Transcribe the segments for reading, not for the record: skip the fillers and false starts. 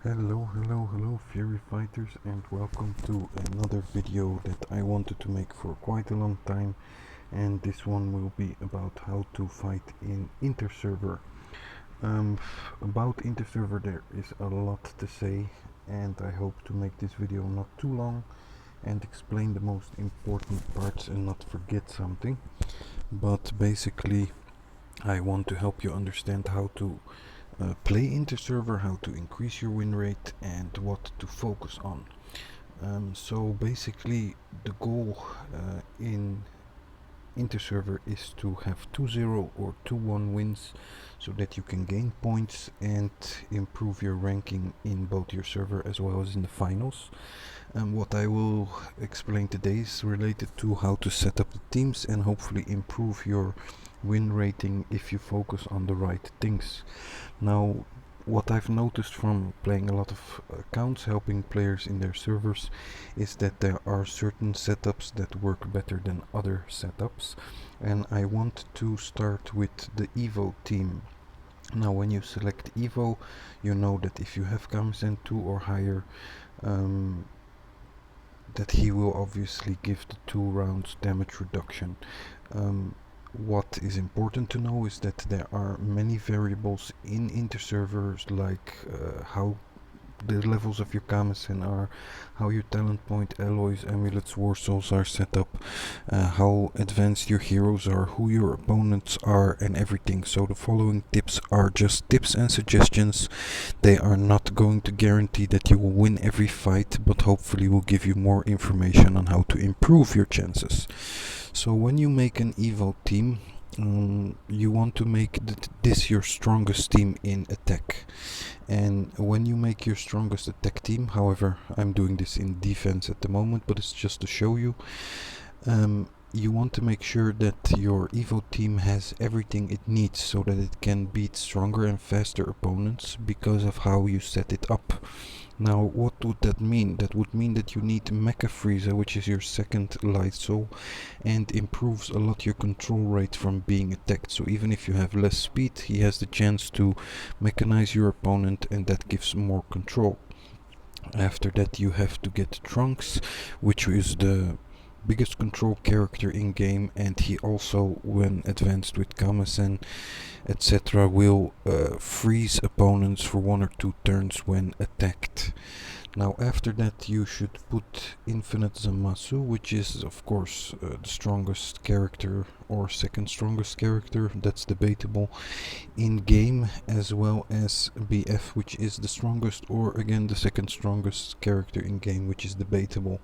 Hello, Fury Fighters, and welcome to another video that I wanted to make for quite a long time. And this one will be about how to fight in Interserver. Um, about Interserver, there is a lot to say, and I hope to make this video not too long and explain the most important parts and not forget something. But basically, I want to help you understand how to play Interserver, how to increase your win rate, and what to focus on. So basically, the goal in Interserver is to have 2-0 or 2-1 wins so that you can gain points and improve your ranking in both your server as well as in the finals. What I will explain today is related to how to set up the teams and hopefully improve your win rating if you focus on the right things. Now, what I've noticed from playing a lot of accounts helping players in their servers is that there are certain setups that work better than other setups, and I want to start with the Evo team. Now when you select Evo, you know that if you have Kamizen 2 or higher, that he will obviously give the 2 rounds damage reduction. What is important to know is that there are many variables in Interservers, like how the levels of your Kamizen are, how your talent point, alloys, amulets, war souls are set up, how advanced your heroes are, who your opponents are, and everything. So the following tips are just tips and suggestions. They are not going to guarantee that you will win every fight, but hopefully will give you more information on how to improve your chances. So when you make an Evo team, you want to make this your strongest team in attack. And when you make your strongest attack team, however, I'm doing this in defense at the moment, but it's just to show you, you want to make sure that your Evo team has everything it needs so that it can beat stronger and faster opponents because of how you set it up. Now, what would that mean? That would mean that you need Mecha Frieza, which is your second light soul, and improves a lot your control rate from being attacked. So even if you have less speed, he has the chance to mechanize your opponent, and that gives more control. After that, you have to get Trunks, which is the biggest control character in game, and he also, when advanced with Kamizen, etc., will freeze opponents for 1 or 2 turns when attacked. Now after that you should put Infinite Zamasu, which is of course the strongest character or second strongest character, that's debatable, in game, as well as BF, which is the strongest or again the second strongest character in game, which is debatable.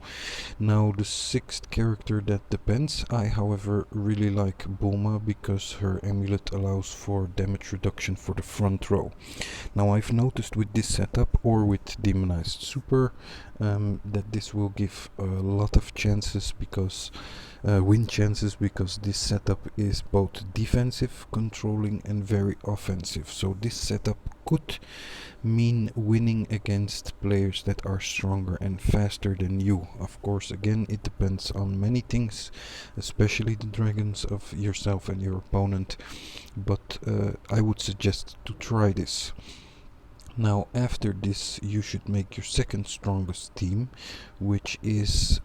Now the sixth character, that depends. I however really like Bulma because her amulet allows for damage reduction for the front row. Now I've noticed with this setup or with Demonized Super that this will give a lot of chances because win chances, because this setup is both defensive, controlling and very offensive. So this setup could mean winning against players that are stronger and faster than you. Of course, again, it depends on many things, especially the dragons of yourself and your opponent, but I would suggest to try this. Now after this you should make your second strongest team, which is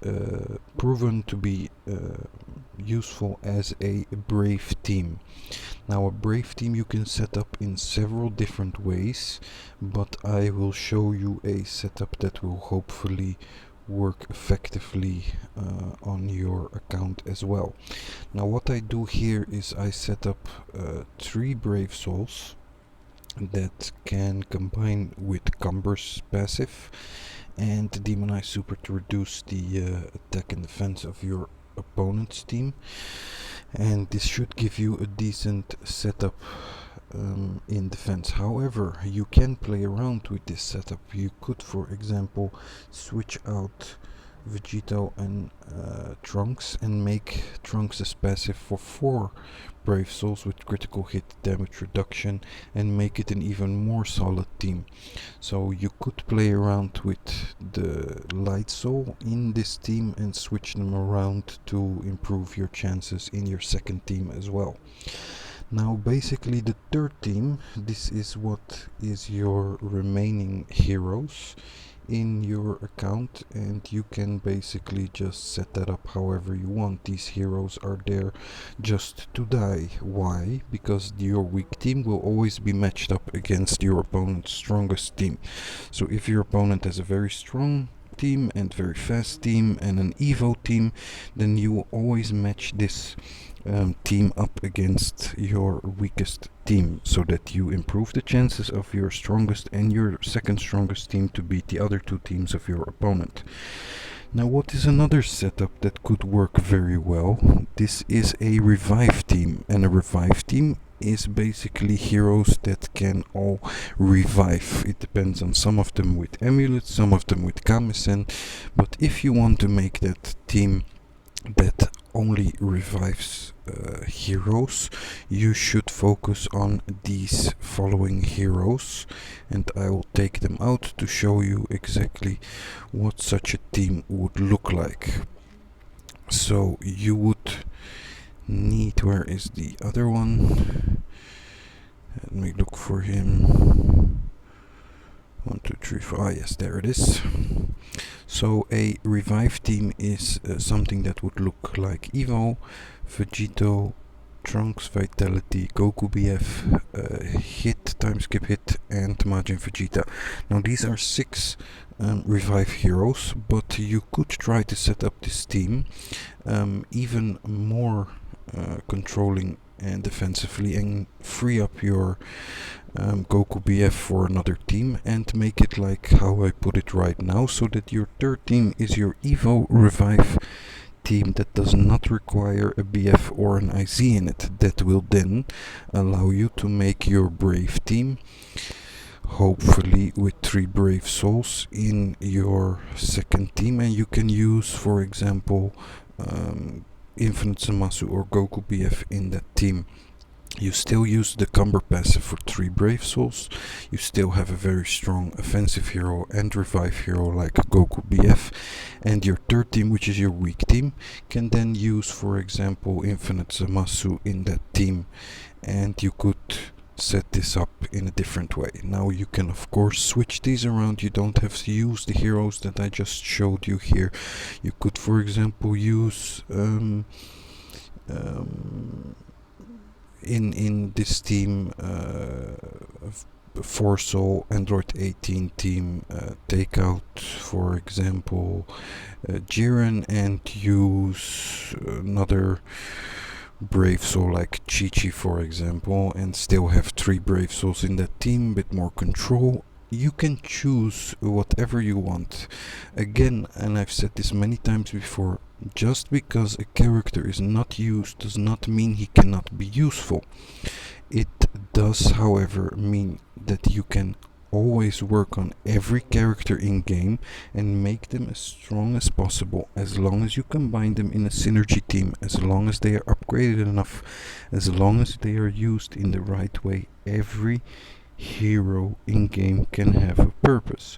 proven to be useful as a brave team. Now a brave team you can set up in several different ways, but I will show you a setup that will hopefully work effectively on your account as well. Now what I do here is I set up 3 brave souls that can combine with Cumber's passive and Demonize Super to reduce the attack and defense of your opponent's team, and this should give you a decent setup in defense. However, you can play around with this setup. You could, for example, switch out Vegito and Trunks and make Trunks as passive for 4 Brave Souls with critical hit damage reduction and make it an even more solid team. So you could play around with the Light Soul in this team and switch them around to improve your chances in your second team as well. Now basically the third team, this is what is your remaining heroes in your account, and you can basically just set that up however you want. These heroes are there just to die. Why? Because your weak team will always be matched up against your opponent's strongest team. So if your opponent has a very strong team and very fast team and an Evo team, then you will always match this team up against your weakest team, so that you improve the chances of your strongest and your second strongest team to beat the other two teams of your opponent. Now, what is another setup that could work very well? This is a revive team, and a revive team is basically heroes that can all revive. It depends on some of them with amulets, some of them with Kamisen, but if you want to make that team that only revives heroes, you should focus on these following heroes, and I will take them out to show you exactly what such a team would look like. So you would need, where is the other one? Let me look for him. 1, 2, 3, 4. Ah, yes, there it is. So a revive team is something that would look like Evo, Vegito, Trunks, Vitality, Goku BF, Hit, Timeskip Hit, and Majin Vegeta. Now these are 6 revive heroes, but you could try to set up this team even more controlling and defensively, and free up your Goku BF for another team, and make it like how I put it right now, so that your third team is your Evo revive team that does not require a BF or an IZ in it. That will then allow you to make your Brave team, hopefully with 3 Brave Souls in your second team, and you can use, for example, Infinite Zamasu or Goku BF in that team. You still use the Cumber passive for 3 Brave Souls. You still have a very strong offensive hero and revive hero like Goku BF. And your third team, which is your weak team, can then use, for example, Infinite Zamasu in that team. And you could set this up in a different way. Now you can of course switch these around. You don't have to use the heroes that I just showed you here. You could, for example, use in this team 4 Soul Android 18 team, take out, for example, Jiren, and use another Brave Soul like Chi-Chi, for example, and still have 3 Brave Souls in that team, bit more control. You can choose whatever you want. Again, and I've said this many times before, just because a character is not used does not mean he cannot be useful. It does, however, mean that you can always work on every character in game and make them as strong as possible, as long as you combine them in a synergy team, as long as they are upgraded enough, as long as they are used in the right way. Every hero in game can have a purpose.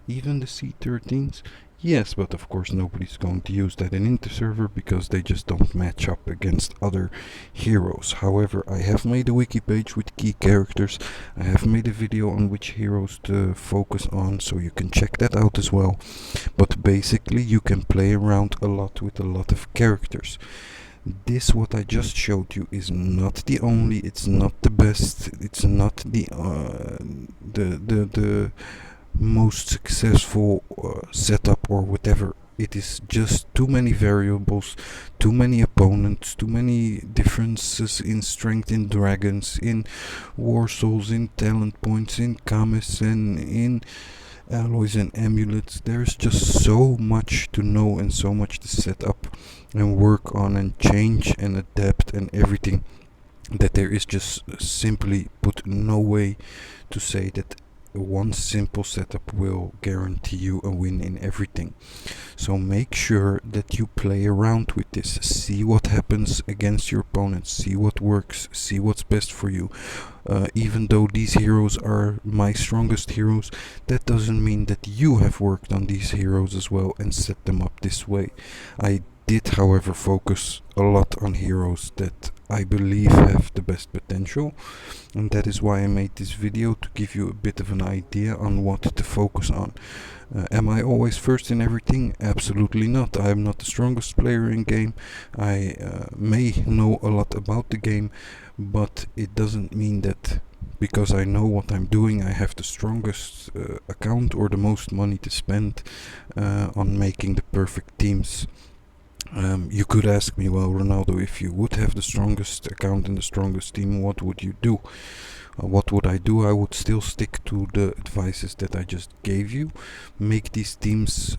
Even the C13s, yes, but of course nobody's going to use that in Interserver because they just don't match up against other heroes. However, I have made a wiki page with key characters. I have made a video on which heroes to focus on, so you can check that out as well. But basically you can play around a lot with a lot of characters. This, what I just showed you, is not the only, it's not the best, it's not the most successful setup or whatever. It is just too many variables, too many opponents, too many differences in strength, in dragons, in war souls, in talent points, in Kamisen, in alloys and amulets. There's just so much to know and so much to set up and work on and change and adapt and everything, that there is just simply put no way to say that one simple setup will guarantee you a win in everything. So make sure that you play around with this, see what happens against your opponents, see what works, see what's best for you. Even though these heroes are my strongest heroes, that doesn't mean that you have worked on these heroes as well and set them up this way. I did, however, focus a lot on heroes that I believe have the best potential, and that is why I made this video, to give you a bit of an idea on what to focus on. Am I always first in everything? Absolutely not. I am not the strongest player in game. I may know a lot about the game, but it doesn't mean that because I know what I'm doing I have the strongest account or the most money to spend on making the perfect teams. You could ask me, well, Ronaldo, if you would have the strongest account and the strongest team, what would you do? What would I do? I would still stick to the advices that I just gave you. Make these teams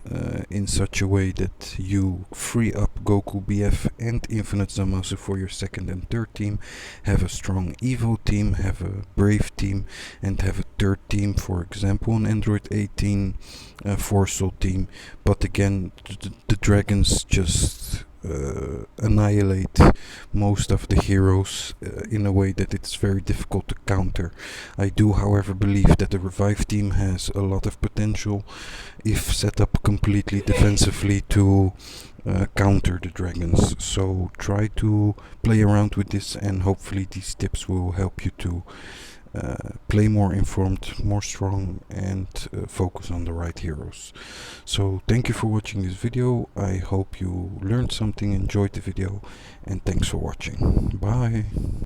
in such a way that you free up Goku BF and Infinite Zamasu for your second and third team. Have a strong Evo team, have a Brave team, and have a third team, for example an Android 18 Forcel team. But again, the dragons just annihilate most of the heroes in a way that it's very difficult to counter. I do, however, believe that the Revive team has a lot of potential if set up completely defensively to counter the dragons. So try to play around with this, and hopefully these tips will help you to play more informed, more strong, and focus on the right heroes. So thank you for watching this video. I hope you learned something, enjoyed the video, and thanks for watching. Bye.